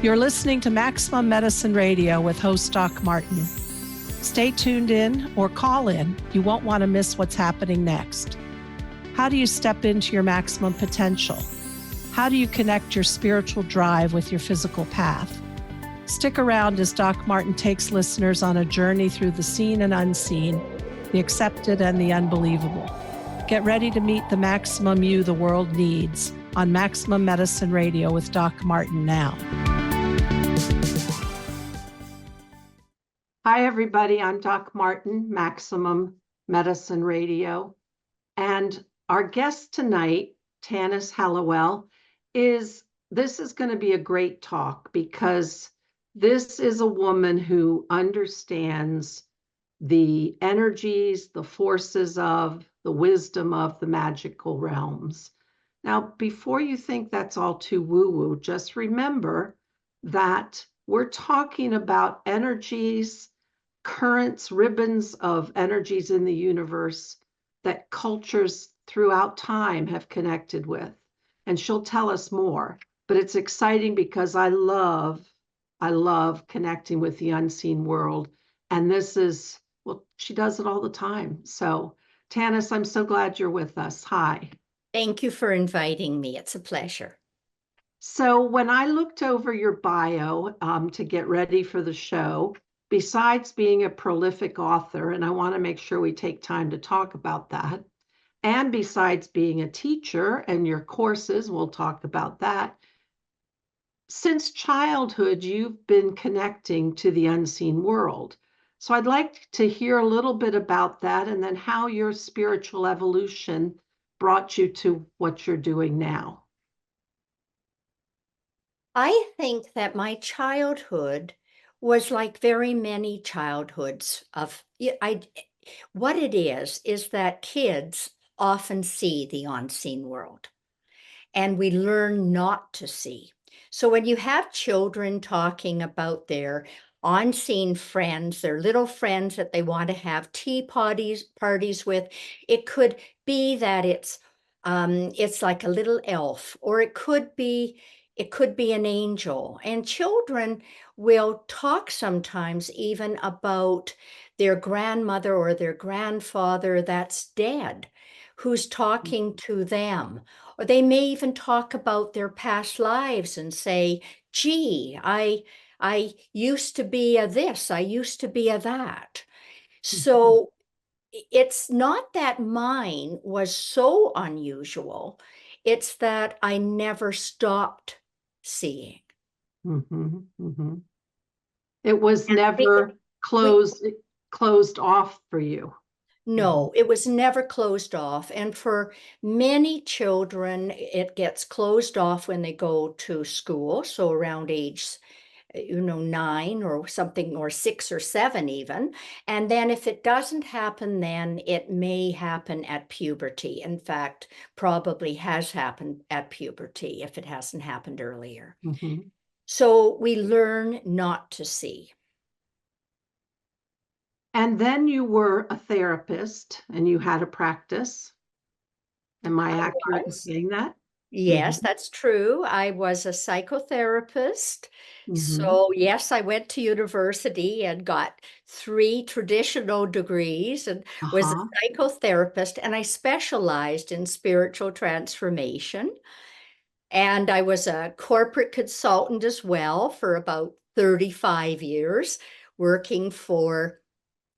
You're listening to Maximum Medicine Radio with host Doc Martin. Stay tuned in or call in. You won't want to miss what's happening next. How do you step into your maximum potential? How do you connect your spiritual drive with your physical path? Stick around as Doc Martin takes listeners on a journey through the seen and unseen, the accepted and the unbelievable. Get ready to meet the maximum you the world needs on Maximum Medicine Radio with Doc Martin now. Hi, everybody. I'm Doc Martin, Maximum Medicine Radio. And our guest tonight, Tanis Helliwell, this is going to be a great talk because this is a woman who understands the energies, the forces of, the wisdom of the magical realms. Now, before you think that's all too woo-woo, just remember that we're talking about energies, currents, ribbons of energies in the universe that cultures throughout time have connected with. And she'll tell us more. But it's exciting because I love connecting with the unseen world. And this is, well, she does it all the time. So, Tanis, I'm so glad you're with us. Hi. Thank you for inviting me. It's a pleasure. So when I looked over your bio to get ready for the show, besides being a prolific author, and I want to make sure we take time to talk about that, and besides being a teacher and your courses, we'll talk about that, since childhood, you've been connecting to the unseen world. So I'd like to hear a little bit about that and then how your spiritual evolution brought you to what you're doing now. I think that my childhood was like very many childhoods what it is that kids often see the unseen world and we learn not to see. So when you have children talking about their unseen friends, their little friends that they want to have tea parties with, it could be that it's like a little elf, or it could be an angel. And children will talk sometimes even about their grandmother or their grandfather that's dead, who's talking to them. Or they may even talk about their past lives and say, gee, I used to be a this, I used to be a that. So it's not that mine was so unusual. It's that I never stopped seeing. It was never closed off for you. No, it was never closed off. And for many children, it gets closed off when they go to school. So around age 9 or something, or 6 or 7 even. And then if it doesn't happen, then it may happen at puberty. In fact, probably has happened at puberty if it hasn't happened earlier. So we learn not to see. And then you were a therapist and you had a practice. Am I accurate in saying that? Yes, that's true. I was a psychotherapist. So yes, I went to university and got 3 traditional degrees and was a psychotherapist, and I specialized in spiritual transformation. And I was a corporate consultant as well for about 35 years, working for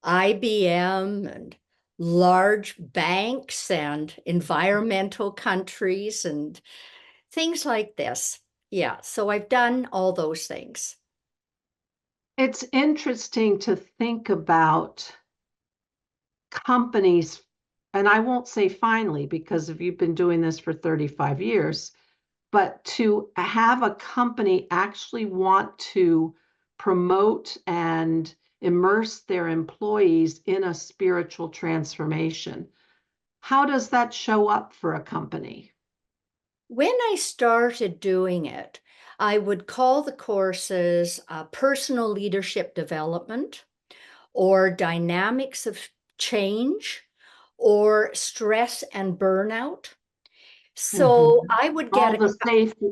IBM and large banks and environmental countries and things like this. Yeah, so I've done all those things. It's interesting to think about companies, and I won't say finally, because if you've been doing this for 35 years, but to have a company actually want to promote and immerse their employees in a spiritual transformation. How does that show up for a company? When I started doing it, I would call the courses personal leadership development, or dynamics of change, or stress and burnout. So I would get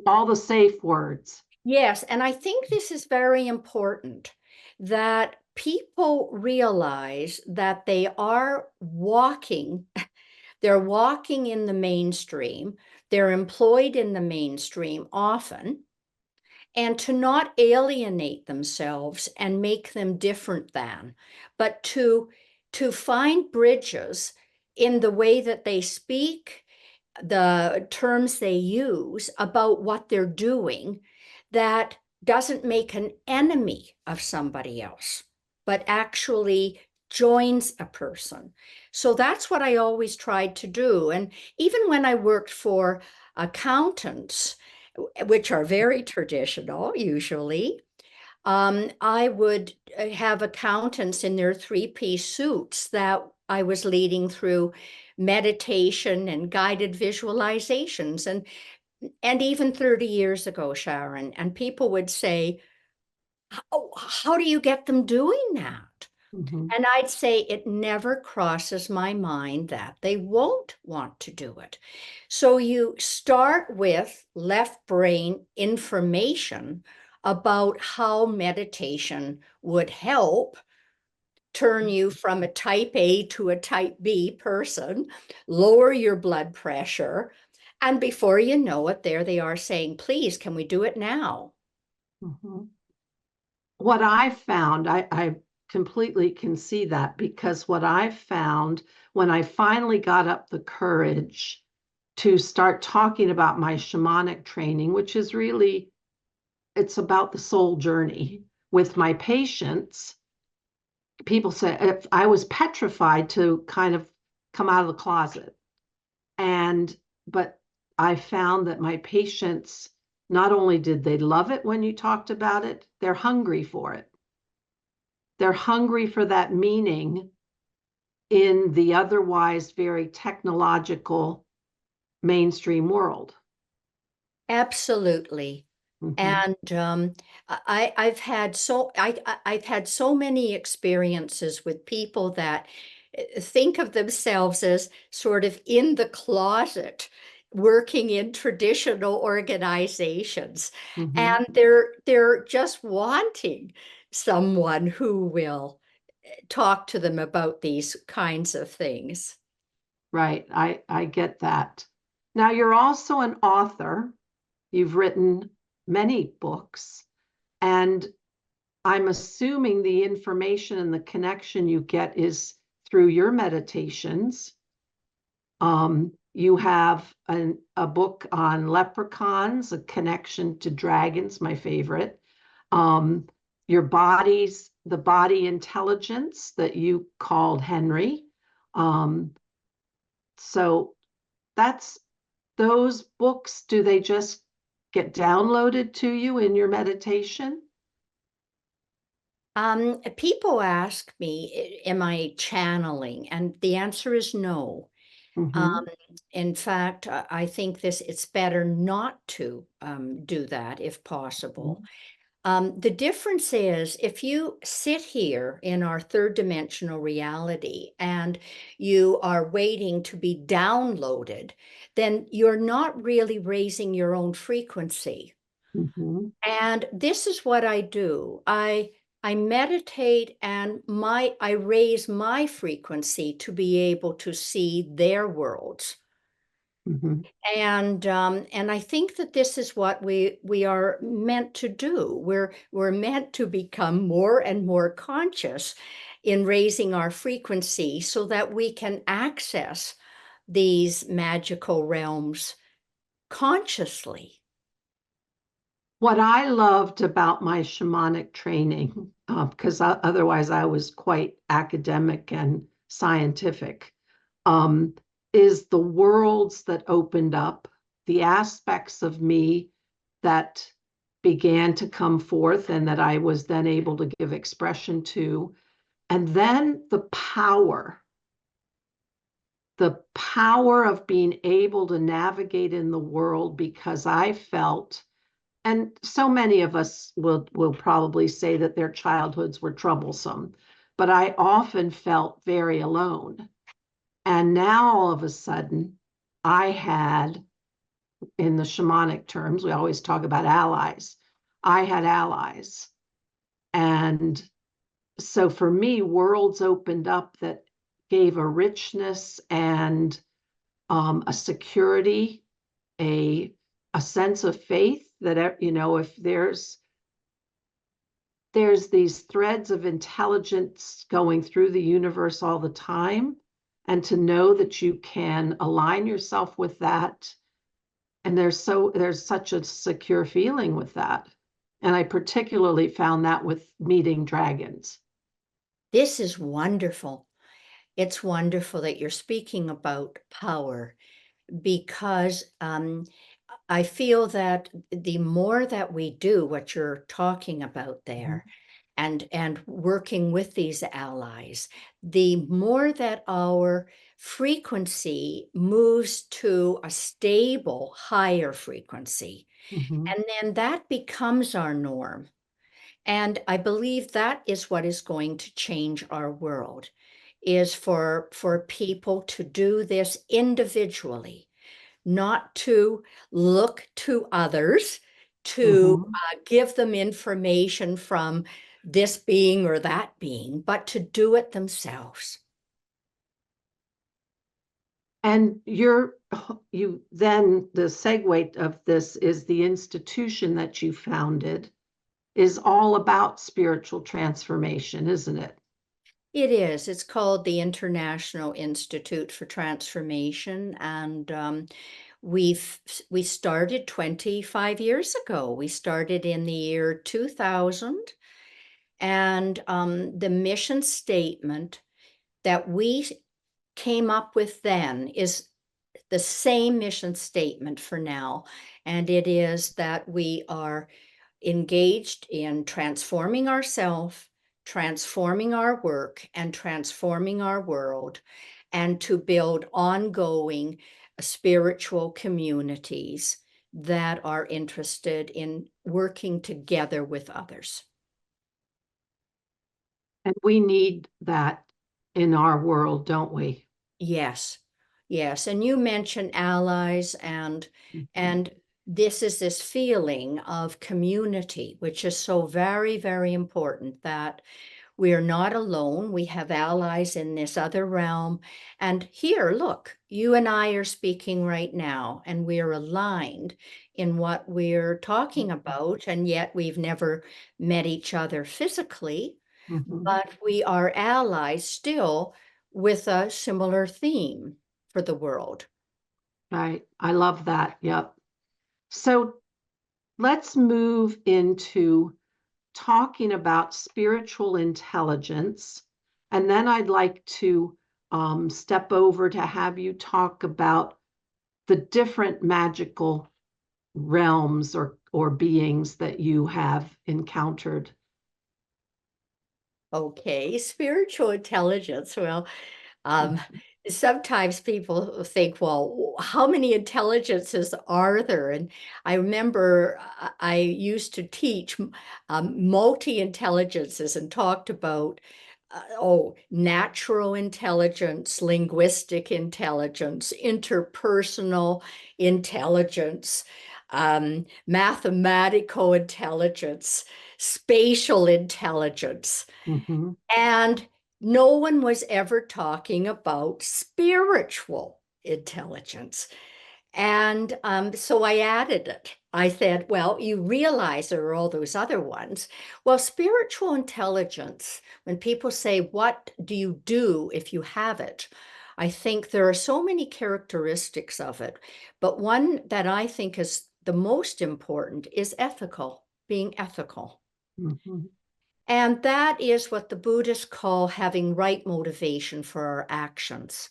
all the safe words. Yes, and I think this is very important that people realize that they are walking, they're walking in the mainstream, they're employed in the mainstream often, and to not alienate themselves and make them different than, but to find bridges in the way that they speak, the terms they use about what they're doing, that doesn't make an enemy of somebody else, but actually joins a person. So that's what I always tried to do. And even when I worked for accountants, which are very traditional usually, I would have accountants in their three-piece suits that I was leading through meditation and guided visualizations, and even 30 years ago, Sharon, and people would say, "Oh, how do you get them doing that?" Mhm. And I'd say it never crosses my mind that they won't want to do it. So you start with left brain information about how meditation would help turn you from a type A to a type B person, lower your blood pressure. And before you know it, there they are saying, please, can we do it now? Mhm. What I found, I completely can see that, because what I found when I finally got up the courage to start talking about my shamanic training, which is really, it's about the soul journey with my patients. People say if I was petrified to kind of come out of the closet. And, but I found that my patients, not only did they love it when you talked about it, they're hungry for it. They're hungry for that meaning in the otherwise very technological mainstream world. Absolutely. Mhm, And I've had so many experiences with people that think of themselves as sort of in the closet, working in traditional organizations, mhm. and they're just wanting someone who will talk to them about these kinds of things. Right. I get that. Now you're also an author. You've written many books, and I'm assuming the information and the connection you get is through your meditations. You have a book on leprechauns, a connection to dragons, my favorite. Your body's the body intelligence that you called Henry. Um, so that's those books. Do they just get downloaded to you in your meditation? People ask me, am I channeling? And the answer is no. Um, Mm-hmm. in fact, I think it's better not to do that if possible. The difference is if you sit here in our third dimensional reality and you are waiting to be downloaded, then you're not really raising your own frequency. Mm-hmm. And this is what I do. I meditate and I raise my frequency to be able to see their worlds. Mm-hmm. And I think that this is what we are meant to do. We're meant to become more and more conscious in raising our frequency so that we can access these magical realms consciously. What I loved about my shamanic training, because otherwise I was quite academic and scientific, um, is the worlds that opened up, the aspects of me that began to come forth and that I was then able to give expression to. And then the power of being able to navigate in the world, because I felt, and so many of us will probably say that their childhoods were troublesome, but I often felt very alone. And now all of a sudden, I had, in the shamanic terms, we always talk about allies. I had allies. And so for me, worlds opened up that gave a richness and a security, a sense of faith that, you know, if there's these threads of intelligence going through the universe all the time, and to know that you can align yourself with that, and there's such a secure feeling with that. And I particularly found that with meeting dragons. This is wonderful. It's wonderful that you're speaking about power, because I feel that the more that we do what you're talking about there, and working with these allies, the more that our frequency moves to a stable, higher frequency. Mhm. And then that becomes our norm. And I believe that is what is going to change our world, is for people to do this individually, not to look to others to Mhm. give them information from this being or that being, but to do it themselves. And you then the segue of this is the institution that you founded is all about spiritual transformation, isn't it? It is. It's called the International Institute for Transformation, and we started 25 years ago. We started in the year 2000, and the mission statement that we came up with then is the same mission statement for now, and it is that we are engaged in transforming ourselves, transforming our work, and transforming our world, and to build ongoing spiritual communities that are interested in working together with others. And we need that in our world, don't we? Yes, yes. And you mentioned allies, and Mhm. and this feeling of community, which is so very, very important, that we are not alone. We have allies in this other realm. And here, look, you and I are speaking right now, and we are aligned in what we're talking about. And yet we've never met each other physically, Mhm. but we are allies still with a similar theme for the world. Right. I love that. Yep. So let's move into talking about spiritual intelligence. And then I'd like to step over to have you talk about the different magical realms or beings that you have encountered. Okay, spiritual intelligence. Well, Um, Mhm. sometimes people think, well, how many intelligences are there? And I remember I used to teach multi-intelligences and talked about, natural intelligence, linguistic intelligence, interpersonal intelligence, mathematical intelligence, spatial intelligence. Mhm. And no one was ever talking about spiritual intelligence. And so I added it. I said, well, you realize there are all those other ones. Well, spiritual intelligence, when people say, what do you do if you have it? I think there are so many characteristics of it, but one that I think is the most important is ethical, being ethical. Mhm. And that is what the Buddhists call having right motivation for our actions.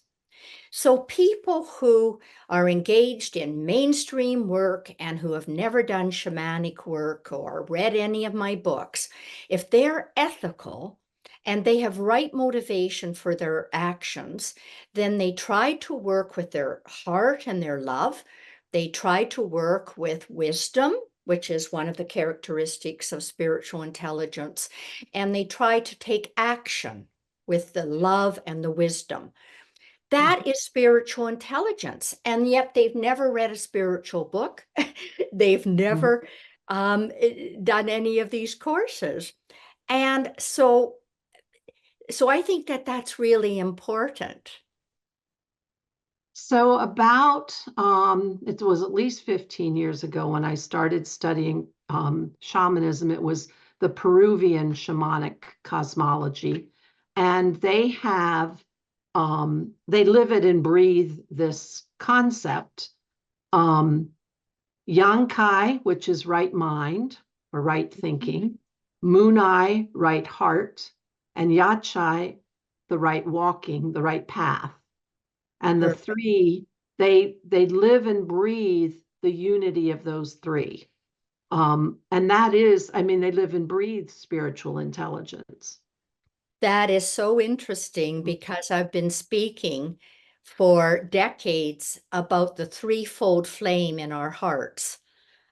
So, people who are engaged in mainstream work and who have never done shamanic work or read any of my books, if they're ethical and they have right motivation for their actions, then they try to work with their heart and their love. They try to work with wisdom, which is one of the characteristics of spiritual intelligence, and they try to take action with the love and the wisdom. That is spiritual intelligence. And yet they've never read a spiritual book. They've Mhm. never done any of these courses. And so I think that that's really important. So about, it was at least 15 years ago when I started studying shamanism. It was the Peruvian shamanic cosmology. And they have, they live it and breathe this concept. Yankai, which is right mind or right thinking, Munai, right heart, and Yachai, the right walking, the right path. And the Perfect. three, they live and breathe the unity of those three. And that is, I mean, they live and breathe spiritual intelligence. That is so interesting because I've been speaking for decades about the threefold flame in our hearts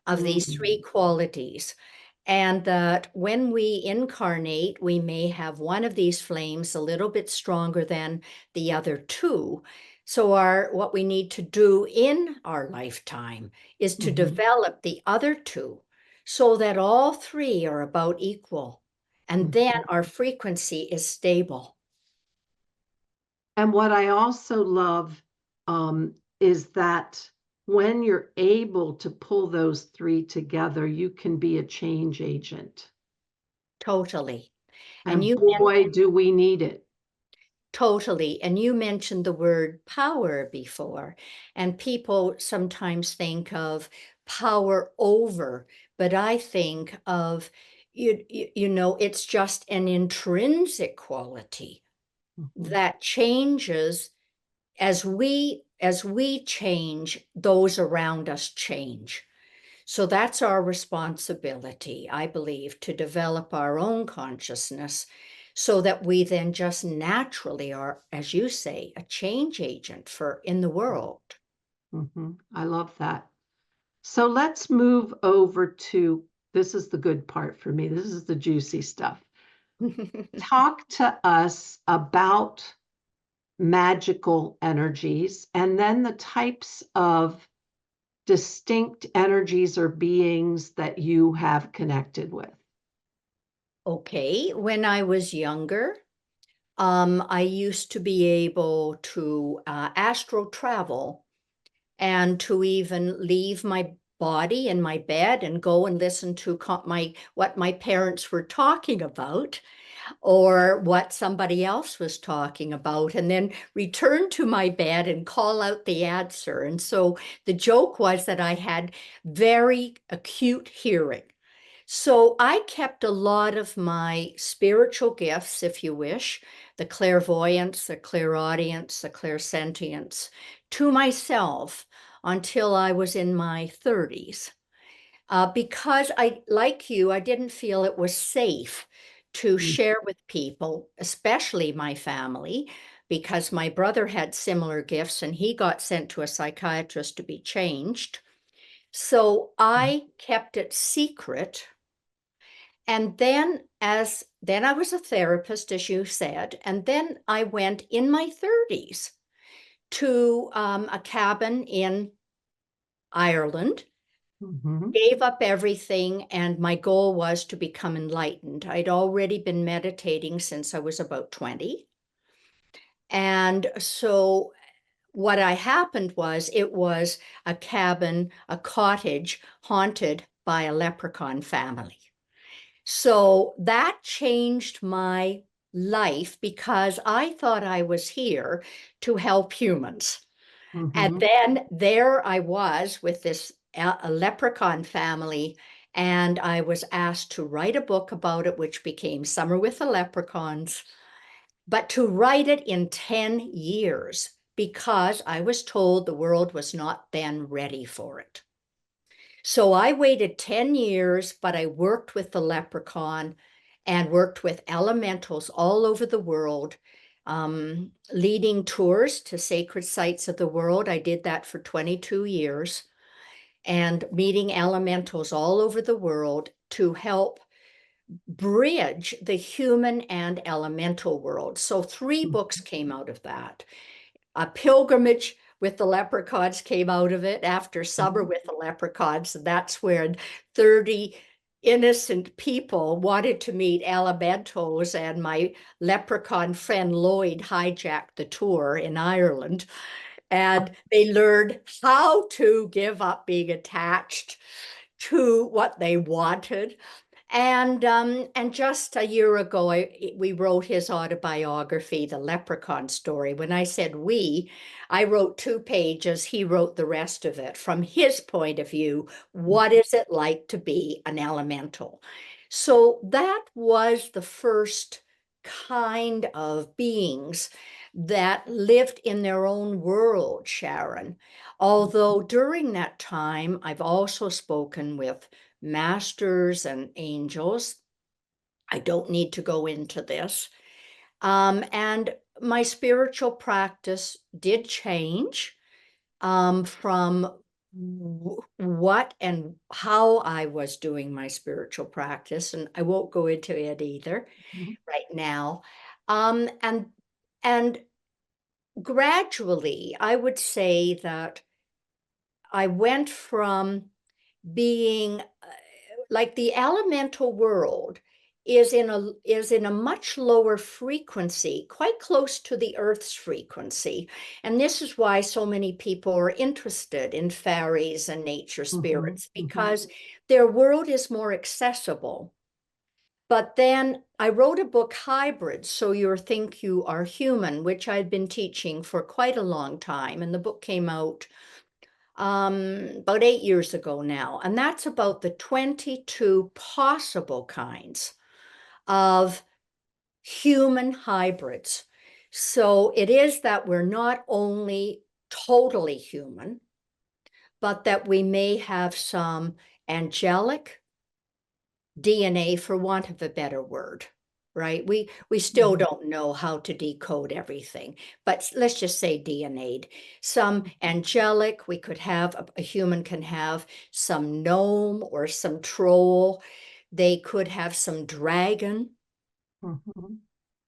of these three qualities. And that when we incarnate, we may have one of these flames a little bit stronger than the other two. So what we need to do in our lifetime is to develop the other two so that all three are about equal. And then our frequency is stable. And what I also love is that when you're able to pull those three together, you can be a change agent. Totally. And And boy, do we need it. Totally. And you mentioned the word power before, and people sometimes think of power over, but I think of, it's just an intrinsic quality that changes as we change, those around us change. So that's our responsibility, I believe, to develop our own consciousness so that we then just naturally are, as you say, a change agent in the world. I love that. So let's move over to, this is the good part for me. This is the juicy stuff. Talk to us about magical energies and then the types of distinct energies or beings that you have connected with. Okay, when I was younger, I used to be able to astral travel and to even leave my body in my bed and go and listen to what my parents were talking about or what somebody else was talking about, and then return to my bed and call out the answer. And so the joke was that I had very acute hearing. So I kept a lot of my spiritual gifts, if you wish, the clairvoyance, the clairaudience, the clairsentience, to myself until I was in my 30s. Because like you, I didn't feel it was safe to share with people, especially my family, because my brother had similar gifts and he got sent to a psychiatrist to be changed. So I kept it secret. And then I was a therapist, as you said, and then I went in my 30s to a cabin in Ireland, gave up everything, and my goal was to become enlightened. I'd already been meditating since I was about 20. And so what happened was it was a cabin, a cottage haunted by a leprechaun family. So that changed my life because I thought I was here to help humans. And then there I was with this a leprechaun family, and I was asked to write a book about it, which became Summer with the Leprechauns, but to write it in 10 years because I was told the world was not then ready for it. So I waited 10 years, but I worked with the leprechaun and worked with elementals all over the world, leading tours to sacred sites of the world. I did that for 22 years and meeting elementals all over the world to help bridge the human and elemental world. So 3 books came out of that. A pilgrimage with the leprechauns came out of it after Summer with the leprechauns. And that's when 30 innocent people wanted to meet elementals, and my leprechaun friend Lloyd hijacked the tour in Ireland. And they learned how to give up being attached to what they wanted. And just a year ago, we wrote his autobiography, The Leprechaun Story. When I said we, I wrote 2 pages. He wrote the rest of it. From his point of view, what is it like to be an elemental? So that was the first kind of beings that lived in their own world, Sharon. Although during that time, I've also spoken with masters and angels. I don't need to go into this. And my spiritual practice did change from what and how I was doing my spiritual practice. And I won't go into it either right now. And gradually, I would say that I went from being like the elemental world is in a much lower frequency, quite close to the Earth's frequency. And this is why so many people are interested in fairies and nature spirits, because their world is more accessible. But then I wrote a book, Hybrid, So You Think You Are Human, which I'd been teaching for quite a long time. And the book came out about 8 years ago now. And that's about the 22 possible kinds of human hybrids. So it is that we're not only totally human, but that we may have some angelic DNA, for want of a better word, right? We still don't know how to decode everything, but let's just say DNA. Some angelic, we could have, a human can have some gnome or some troll. They could have some dragon.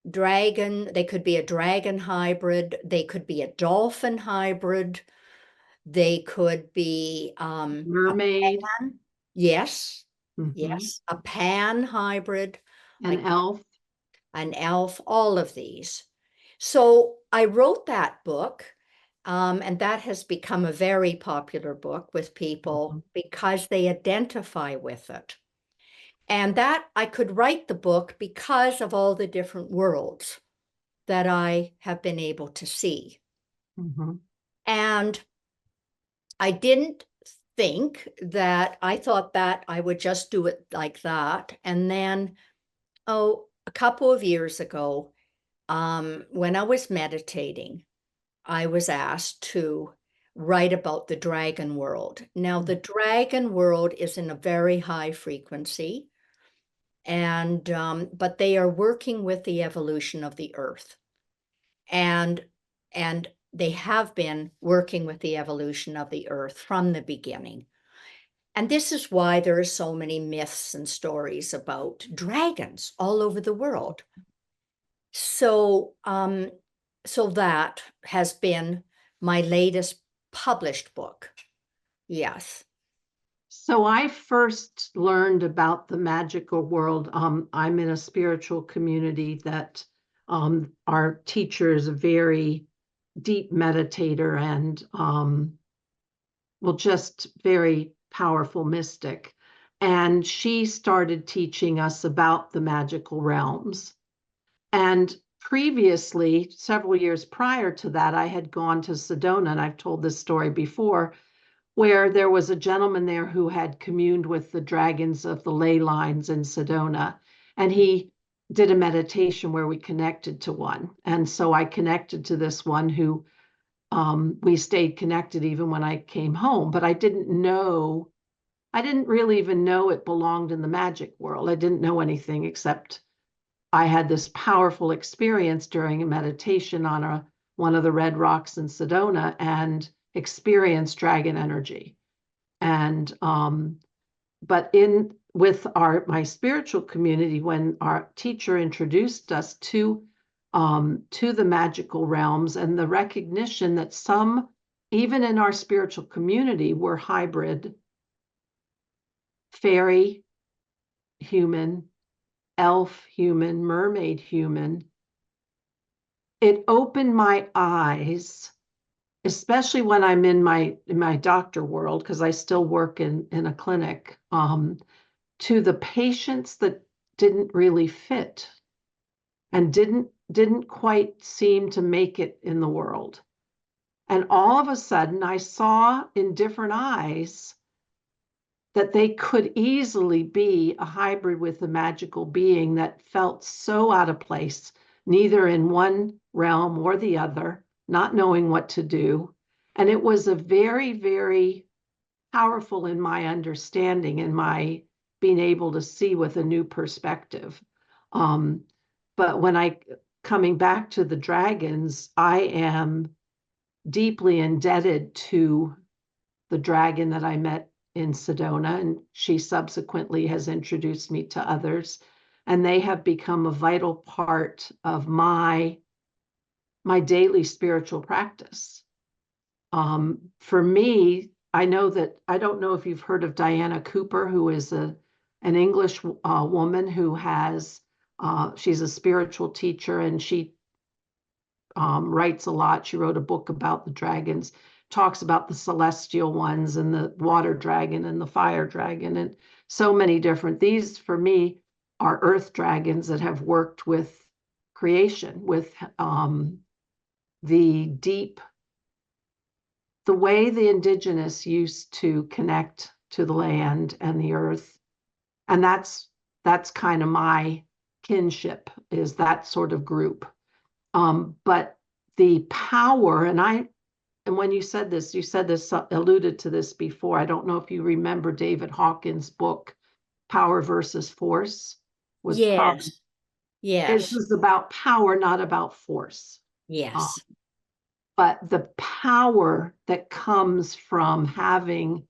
They could be a dragon hybrid. They could be a dolphin hybrid. They could be mermaid. Yes. Yes, a pan hybrid, An elf. an elf, all of these. So I wrote that book, and that has become a very popular book with people because they identify with it. And that I could write the book because of all the different worlds that I have been able to see. And I didn't think that, I thought that I would just do it like that. And then, a couple of years ago, when I was meditating, I was asked to write about the dragon world. Now, the dragon world is in a very high frequency, and but they are working with the evolution of the earth. And they have been working with the evolution of the earth from the beginning. And this is why there are so many myths and stories about dragons all over the world. So, so that has been my latest published book. Yes. So I first learned about the magical world. I'm in a spiritual community that our teacher is a very deep meditator and well, just very powerful mystic. And she started teaching us about the magical realms. And previously, several years prior to that, I had gone to Sedona, and I've told this story before, where there was a gentleman there who had communed with the dragons of the ley lines in Sedona. And he did a meditation where we connected to one. And so I connected to this one who we stayed connected even when I came home, but I didn't really even know it belonged in the magic world. I didn't know anything except I had this powerful experience during a meditation on one of the red rocks in Sedona and experienced dragon energy. And but with my spiritual community, when our teacher introduced us to the magical realms and the recognition that some even in our spiritual community, we're hybrid, fairy, human, elf, human, mermaid, human. It opened my eyes, especially when I'm in my doctor world, because I still work in a clinic, to the patients that didn't really fit and didn't quite seem to make it in the world. And all of a sudden, I saw in different eyes that they could easily be a hybrid with a magical being that felt so out of place, neither in one realm or the other, not knowing what to do. And it was a very, very powerful in my understanding and my being able to see with a new perspective. But when coming back to the dragons, I am deeply indebted to the dragon that I met in Sedona, and she subsequently has introduced me to others, and they have become a vital part of my daily spiritual practice. For me, I know that, I don't know if you've heard of Diana Cooper, who is an English woman who has, she's a spiritual teacher, and she writes a lot. She wrote a book about the dragons, talks about the celestial ones and the water dragon and the fire dragon and so many different. These, for me, are earth dragons that have worked with creation, with the deep, the way the indigenous used to connect to the land and the earth. And that's kind of my kinship, is that sort of group. But the power, and when you said this, alluded to this before. I don't know if you remember David Hawkins' book, Power versus Force. Yes. It Yes. was about power, not about force. Yes. But the power that comes from having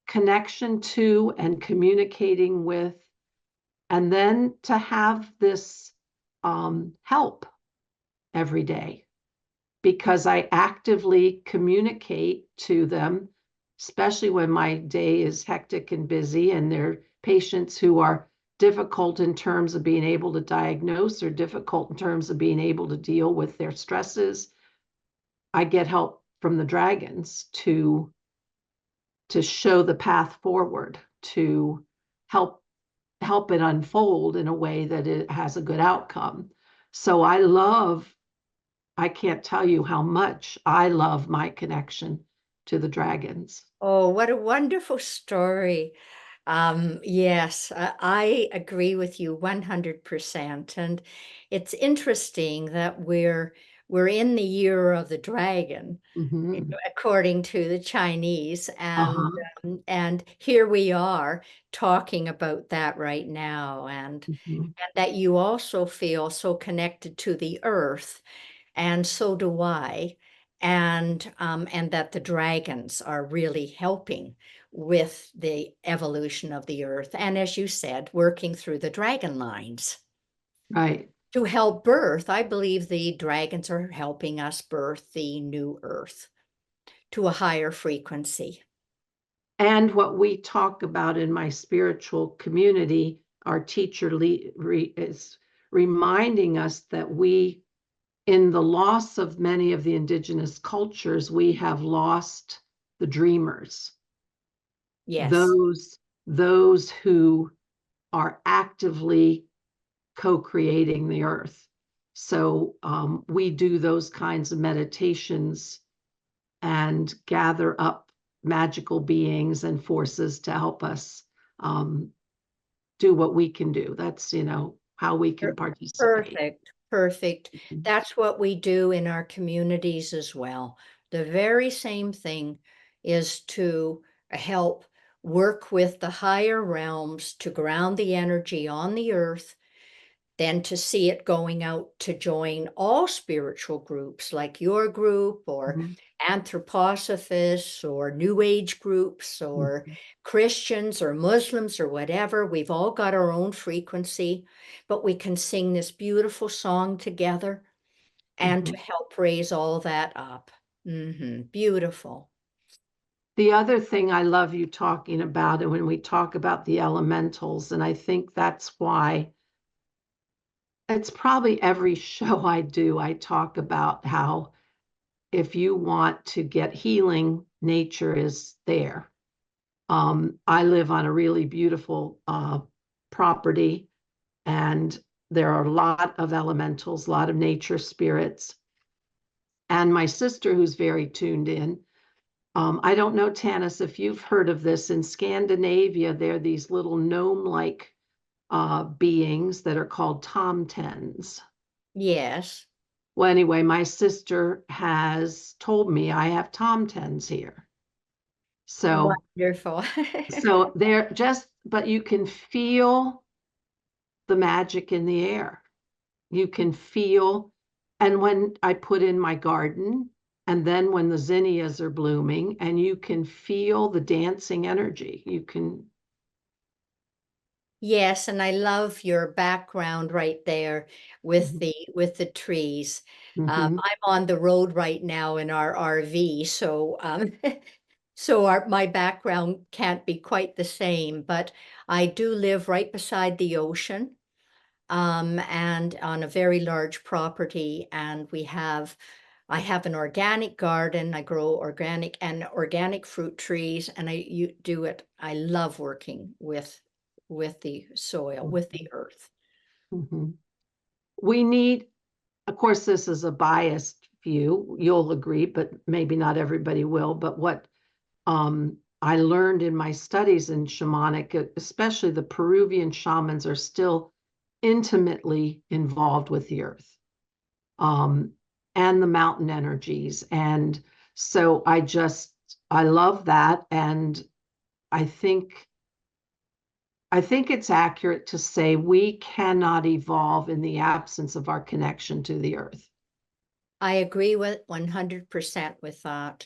connection to and communicating with, and then to have this help every day, because I actively communicate to them, especially when my day is hectic and busy, and they're patients who are difficult in terms of being able to diagnose or difficult in terms of being able to deal with their stresses. I get help from the dragons to show the path forward, to help it unfold in a way that it has a good outcome. So I can't tell you how much I love my connection to the dragons. Oh, what a wonderful story. Yes, I agree with you 100%. And it's interesting that we're in the year of the dragon, Mm-hmm. according to the Chinese, Uh-huh. and here we are talking about that right now, Mm-hmm. and that you also feel so connected to the earth, and so do I, and that the dragons are really helping with the evolution of the earth, and as you said, working through the dragon lines Right. to help birth. I believe the dragons are helping us birth the new earth to a higher frequency. And what we talk about in my spiritual community, our teacher is reminding us that we, in the loss of many of the indigenous cultures, we have lost the dreamers, Yes. those who are actively co-creating the earth. So we do those kinds of meditations and gather up magical beings and forces to help us do what we can do. That's, how we can participate. Perfect, perfect. That's what we do in our communities as well. The very same thing is to help work with the higher realms to ground the energy on the earth, then to see it going out to join all spiritual groups like your group or Mhm. anthroposophists or New Age groups or Mhm. Christians or Muslims or whatever. We've all got our own frequency, but we can sing this beautiful song together and to Mhm. help raise all that up. Beautiful. The other thing I love you talking about, and when we talk about the elementals, and I think that's why it's probably every show I do, I talk about how if you want to get healing, nature is there. I live on a really beautiful property, and there are a lot of elementals, a lot of nature spirits. And my sister, who's very tuned in, I don't know, Tanis, if you've heard of this. In Scandinavia, there are these little gnome-like beings that are called tomtens. Yes. Well, anyway, my sister has told me I have tomtens here. So, Wonderful. so they're just, but you can feel the magic in the air. You can feel, and when I put in my garden, and then when the zinnias are blooming, and you can feel the dancing energy. You can. Yes, and I love your background right there with Mhm, the trees. mhm, I'm on the road right now in our RV, so so my background can't be quite the same, but I do live right beside the ocean, and on a very large property, and I have an organic garden. I grow organic fruit trees, and I love working with the soil, with the earth. mhm. We need, of course, this is a biased view. You'll agree, but maybe not everybody will. But what I learned in my studies in shamanic, especially the Peruvian shamans, are still intimately involved with the earth, um, and the mountain energies. And so I love that. And I think, I think it's accurate to say we cannot evolve in the absence of our connection to the earth. I agree with 100% with that.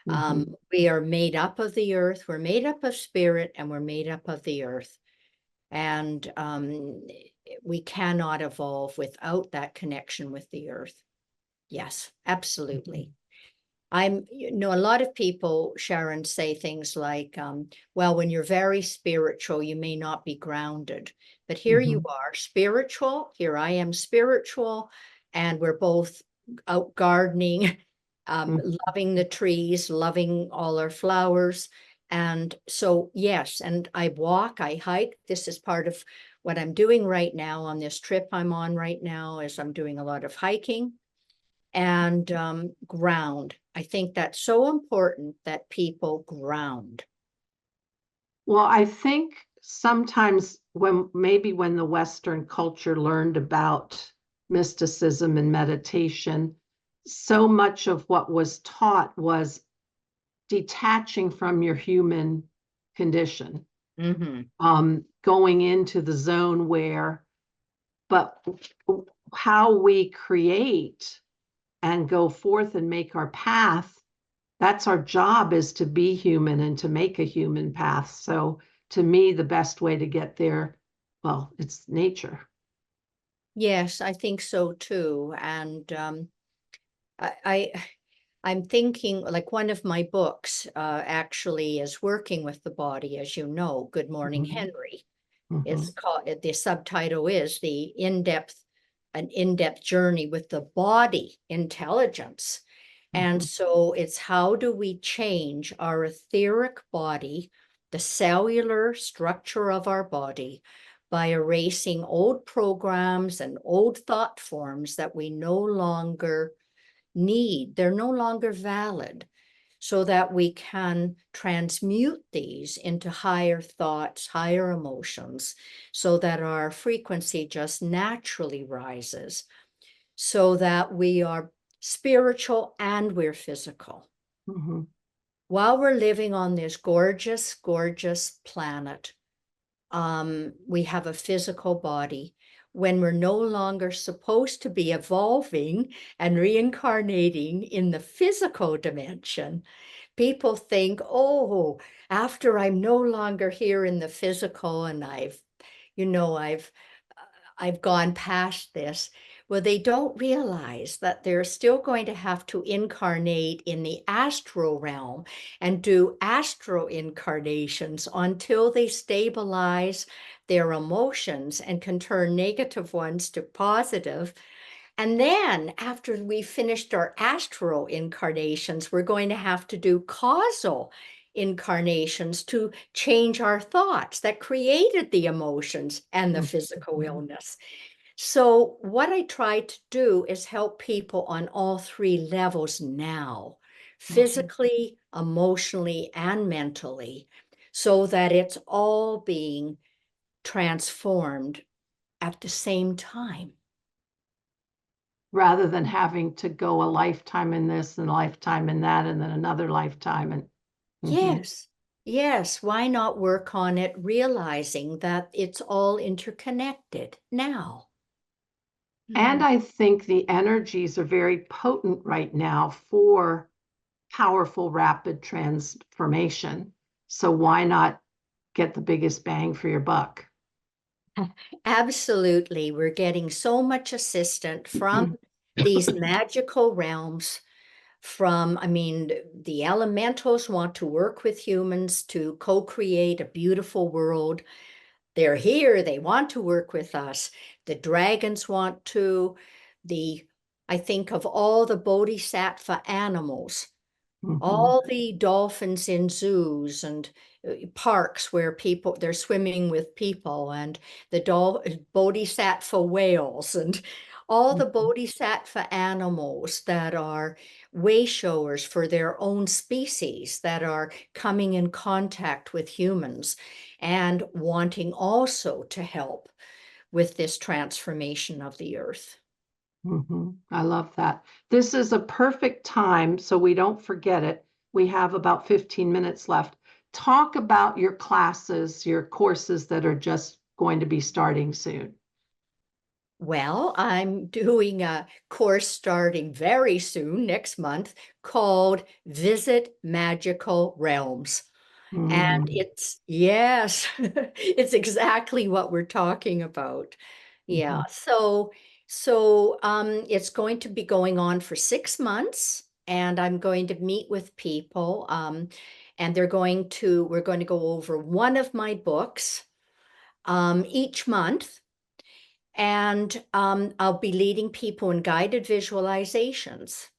Mhm, We are made up of the earth, we're made up of spirit, and we're made up of the earth. And we cannot evolve without that connection with the earth. Yes, mhm, absolutely. A lot of people, Sharon, say things like, well, when you're very spiritual, you may not be grounded. But here you mhm, are, spiritual. Here I am, spiritual. And we're both out gardening, mhm. loving the trees, loving all our flowers. And so, yes, and I walk, I hike. This is part of what I'm doing right now on this trip I'm on right now, is I'm doing a lot of hiking and ground. I think that's so important that people ground. Well, I think sometimes when the Western culture learned about mysticism and meditation, so much of what was taught was detaching from your human condition, Mm-hmm. going into the zone where, but how we create and go forth and make our path, that's our job, is to be human and to make a human path. So to me, the best way to get there, well, it's nature. Yes, I think so too. And I, I I'm thinking, like, one of my books actually is working with the body, as you know. Good Morning, Mhm, Henry. It's mhm, called, the subtitle is an in-depth journey with the body intelligence. And mhm, so it's, how do we change our etheric body, the cellular structure of our body, by erasing old programs and old thought forms that we no longer need? They're no longer valid, so that we can transmute these into higher thoughts, higher emotions, so that our frequency just naturally rises, so that we are spiritual and we're physical. mhm. While we're living on this gorgeous, gorgeous planet, we have a physical body. When we're no longer supposed to be evolving and reincarnating in the physical dimension, people think, oh, after I'm no longer here in the physical and I've gone past this. Well, they don't realize that they're still going to have to incarnate in the astral realm and do astral incarnations until they stabilize their emotions and can turn negative ones to positive. And then after we finished our astral incarnations, we're going to have to do causal incarnations to change our thoughts that created the emotions and the physical Mhm. illness. So what I try to do is help people on all three levels now, Mhm. physically, emotionally, and mentally, so that it's all being transformed at the same time. Rather than having to go a lifetime in this and a lifetime in that and then another lifetime and mhm. Yes, yes. Why not work on it, realizing that it's all interconnected now? And Mhm. I think the energies are very potent right now for powerful, rapid transformation. So why not get the biggest bang for your buck? Absolutely. We're getting so much assistance from these magical realms. I mean, the elementals want to work with humans to co-create a beautiful world. They're here, they want to work with us. The dragons want to. I think of all the bodhisattva animals, Mhm. all the dolphins in zoos and parks where they're swimming with people, and the bodhisattva whales, and all the Mhm. bodhisattva animals that are way showers for their own species, that are coming in contact with humans and wanting also to help with this transformation of the earth. I love that. This is a perfect time, so we don't forget it. We have about 15 minutes left. Talk about your classes, your courses that are just going to be starting soon. Well, I'm doing a course starting very soon, next month, called Visit Magical Realms. And Mm, yes, it's exactly what we're talking about. Yeah. mhm, So it's going to be going on for 6 months, and I'm going to meet with people. And we're going to go over one of my books each month. And I'll be leading people in guided visualizations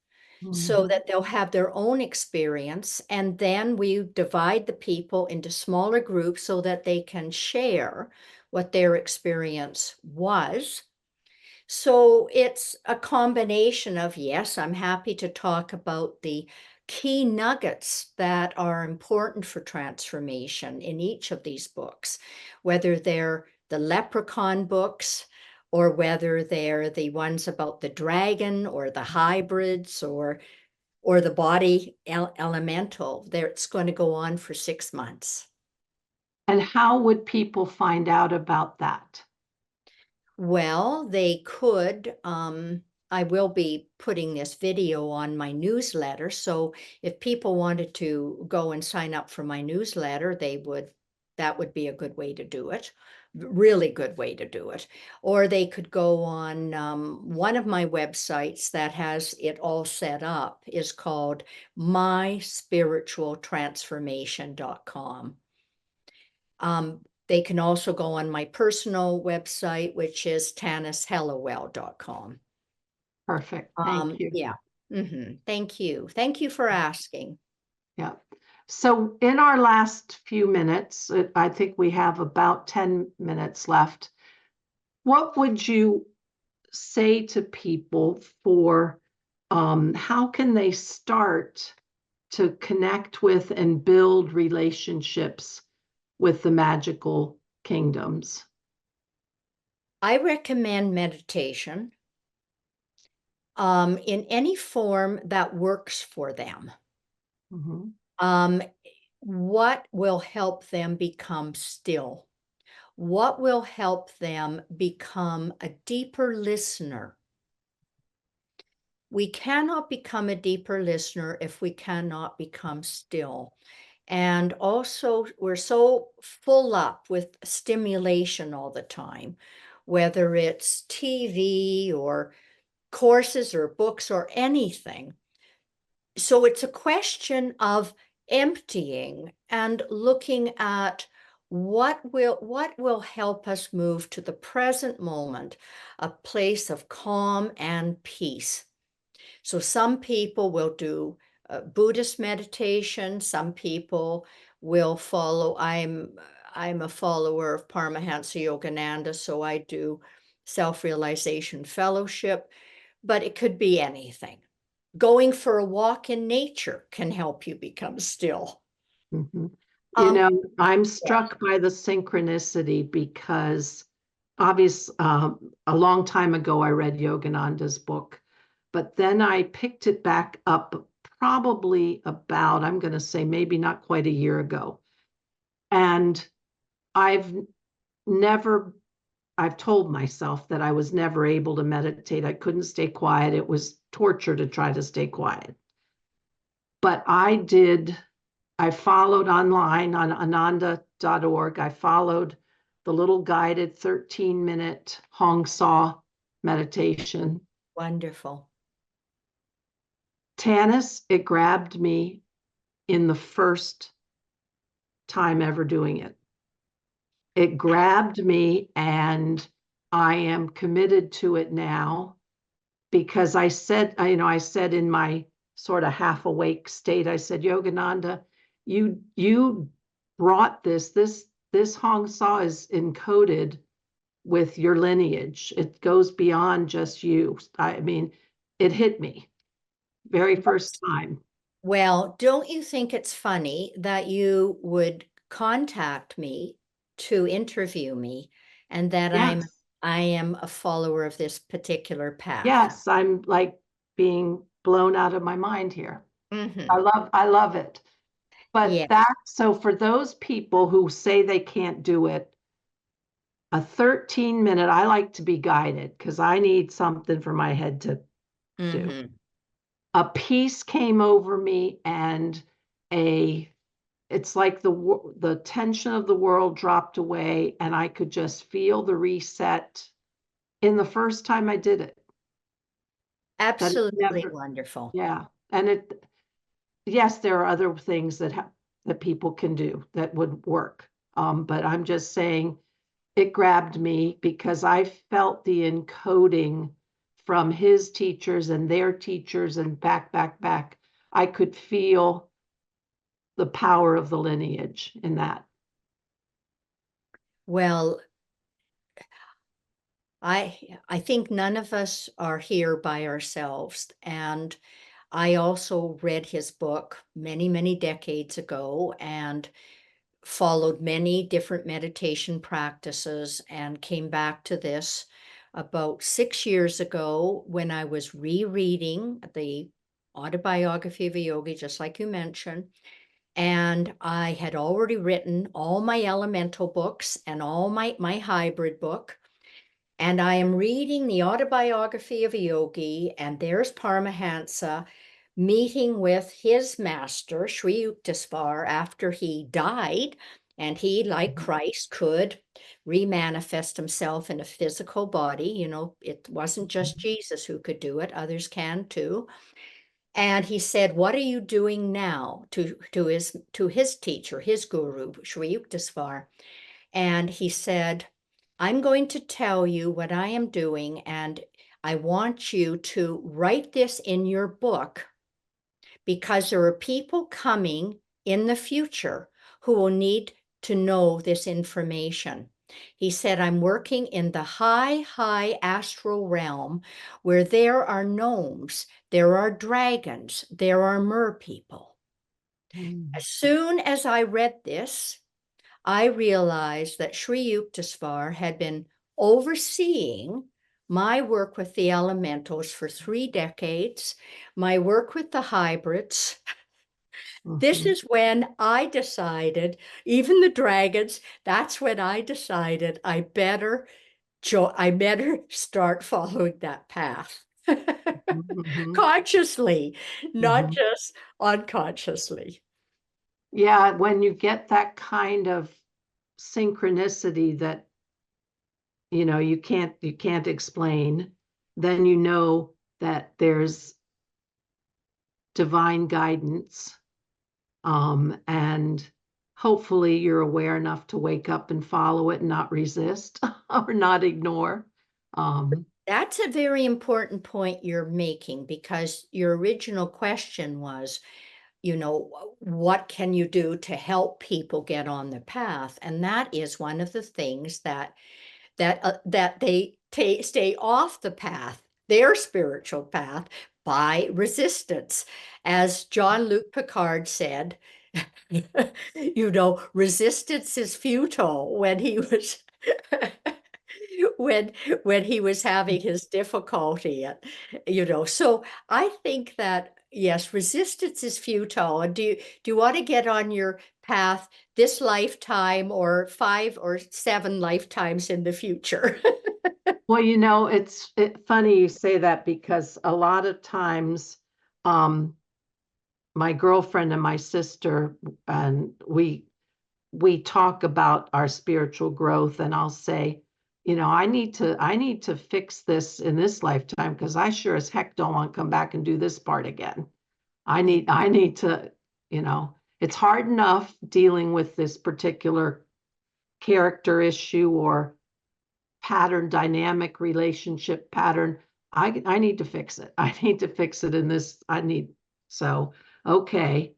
so mhm, that they'll have their own experience. And then we divide the people into smaller groups so that they can share what their experience was. So it's a combination of, yes, I'm happy to talk about the key nuggets that are important for transformation in each of these books, whether they're the leprechaun books or whether they're the ones about the dragon or the hybrids or the body elemental. It's going to go on for 6 months. And how would people find out about that? Well, they could. I will be putting this video on my newsletter. So if people wanted to go and sign up for my newsletter, that would be a good way to do it. Really good way to do it. Or they could go on one of my websites that has it all set up is called myspiritualtransformation.com. They can also go on my personal website, which is tanishelliwell.com. Perfect. Thank you. Yeah. Thank you. Thank you for asking. Yeah. So in our last few minutes, I think we have about 10 minutes left. What would you say to people for how can they start to connect with and build relationships with the magical kingdoms? I recommend meditation in any form that works for them. Mhm, Um, what will help them become still? What will help them become a deeper listener? We cannot become a deeper listener if we cannot become still. And also, we're so full up with stimulation all the time. whether it's TV or courses or books or anything. So it's a question of emptying and looking at what will help us move to the present moment, a place of calm and peace. So some people will do Buddhist meditation. Some people will follow. I'm a follower of Paramahansa Yogananda, so I do self-realization fellowship, but it could be anything. Going for a walk in nature can help you become still. Mhm. Um, I'm yeah. struck by the synchronicity because a long time ago, I read Yogananda's book, but then I picked it back up probably about, I'm going to say maybe not quite a year ago. And I've never, I've told myself that I was never able to meditate. I couldn't stay quiet. It was torture to try to stay quiet. But I followed online on ananda.org. I followed the little guided 13-minute Hong Saw meditation. Wonderful. Tanis, it grabbed me in the first time ever doing it. It grabbed me, and I am committed to it now because I said in my sort of half awake state, I said, Yogananda, you brought this Hong Saw is encoded with your lineage. It goes beyond just you. I mean, it hit me very first time. Well, don't you think it's funny that you would contact me to interview me and that Yes. I am a follower of this particular path? Yes, I'm like being blown out of my mind here. Mm-hmm. I love it. But Yes. so for those people who say they can't do it, a 13-minute, I like to be guided because I need something for my head to do. Mm-hmm. A peace came over me, and a it's like the tension of the world dropped away, and I could just feel the reset in the first time I did it. That Absolutely never, wonderful. yeah. And yes, there are other things that people can do that would work. But I'm just saying it grabbed me because I felt the encoding from his teachers and their teachers and back. I could feel the power of the lineage in that. Well, I think none of us are here by ourselves. And I also read his book many, many decades ago and followed many different meditation practices and came back to this about 6 years ago when I was rereading the autobiography of a yogi, just like you mentioned. And I had already written all my elemental books and all my hybrid book. And I am reading the autobiography of a yogi, and there's Paramahansa meeting with his master, Sri Yukteswar, after he died. And he, like Christ, could remanifest himself in a physical body. You know, it wasn't just Jesus who could do it, others can too. And he said, "What are you doing now?" to his teacher, his guru, Sri Yukteswar. And he said, "I'm going to tell you what I am doing, and I want you to write this in your book because there are people coming in the future who will need to know this information." He said, "I'm working in the high astral realm where there are gnomes, there are dragons, there are mer people." Mm. As soon as I read this, I realized that Sri Yukteswar had been overseeing my work with the elementals for 3 decades, my work with the hybrids. This Mhm. is when I decided, even the dragons, that's when I decided I better start following that path. Mhm. Consciously, not Mhm. just unconsciously. Yeah, when you get that kind of synchronicity that you can't explain, then you know that there's divine guidance. And hopefully you're aware enough to wake up and follow it and not resist or not ignore. That's a very important point you're making, because your original question was, what can you do to help people get on the path? And that is one of the things that they stay off the path, their spiritual path, by resistance. As Jean-Luc Picard said, resistance is futile, when he was when he was having his difficulty. So I think that, yes, resistance is futile. And do you want to get on your path this lifetime, or 5 or 7 lifetimes in the future? Well, it's funny you say that, because a lot of times, my girlfriend and my sister, and we talk about our spiritual growth, and I'll say, I need to fix this in this lifetime, because I sure as heck don't want to come back and do this part again. I need to, it's hard enough dealing with this particular character issue or pattern, dynamic relationship pattern. I need to fix it. I need to fix it in this. So, okay,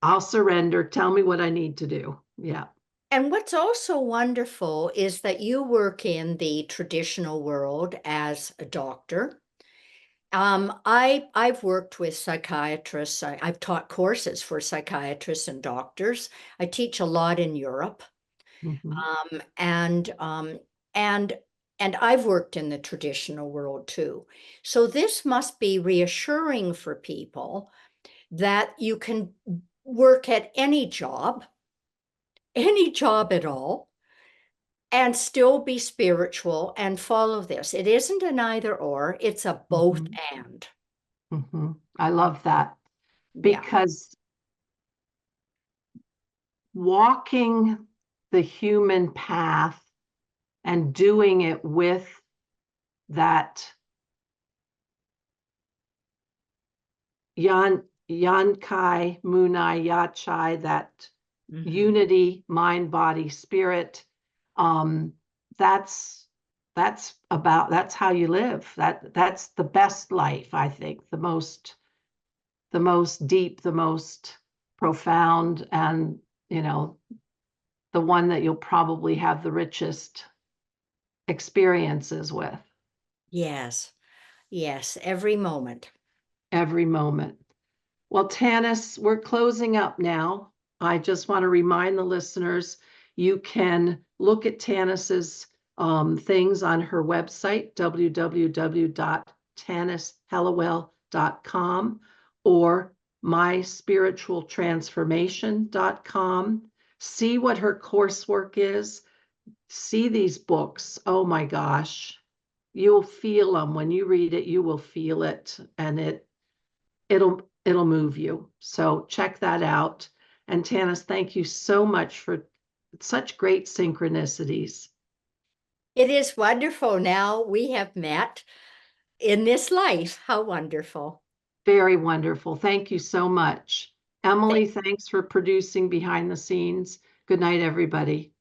I'll surrender. Tell me what I need to do. Yeah. And what's also wonderful is that you work in the traditional world as a doctor. I've worked with psychiatrists. I've taught courses for psychiatrists and doctors. I teach a lot in Europe. Mm-hmm. And I've worked in the traditional world too. So this must be reassuring for people, that you can work at any job at all, and still be spiritual and follow this. It isn't an either or, it's a both and. Mm-hmm. I love that, Yeah. because walking the human path and doing it with that Yankai Munai Yachai, that unity, mind, body, spirit. That's how you live. That's the best life, I think. The most deep, the most profound, and the one that you'll probably have the richest experiences with. Yes. Every moment. Every moment. Well, Tanis, we're closing up now. I just want to remind the listeners, you can look at Tanis's things on her website, www.tanishelliwell.com, or myspiritualtransformation.com. See what her coursework is. See these books. Oh my gosh. You'll feel them. When you read it, you will feel it, and it'll move you. So check that out. And Tanis, thank you so much for such great synchronicities. It is wonderful. Now we have met in this life. How wonderful. Very wonderful. Thank you so much. Emily, thanks for producing behind the scenes. Good night, everybody.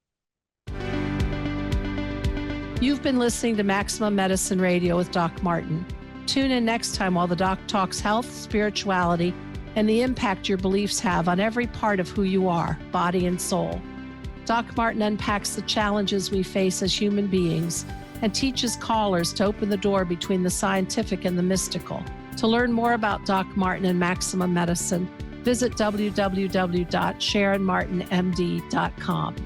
You've been listening to Maximum Medicine Radio with Doc Martin. Tune in next time while the doc talks health, spirituality, and the impact your beliefs have on every part of who you are, body and soul. Doc Martin unpacks the challenges we face as human beings and teaches callers to open the door between the scientific and the mystical. To learn more about Doc Martin and Maximum Medicine, visit www.sharonmartinmd.com.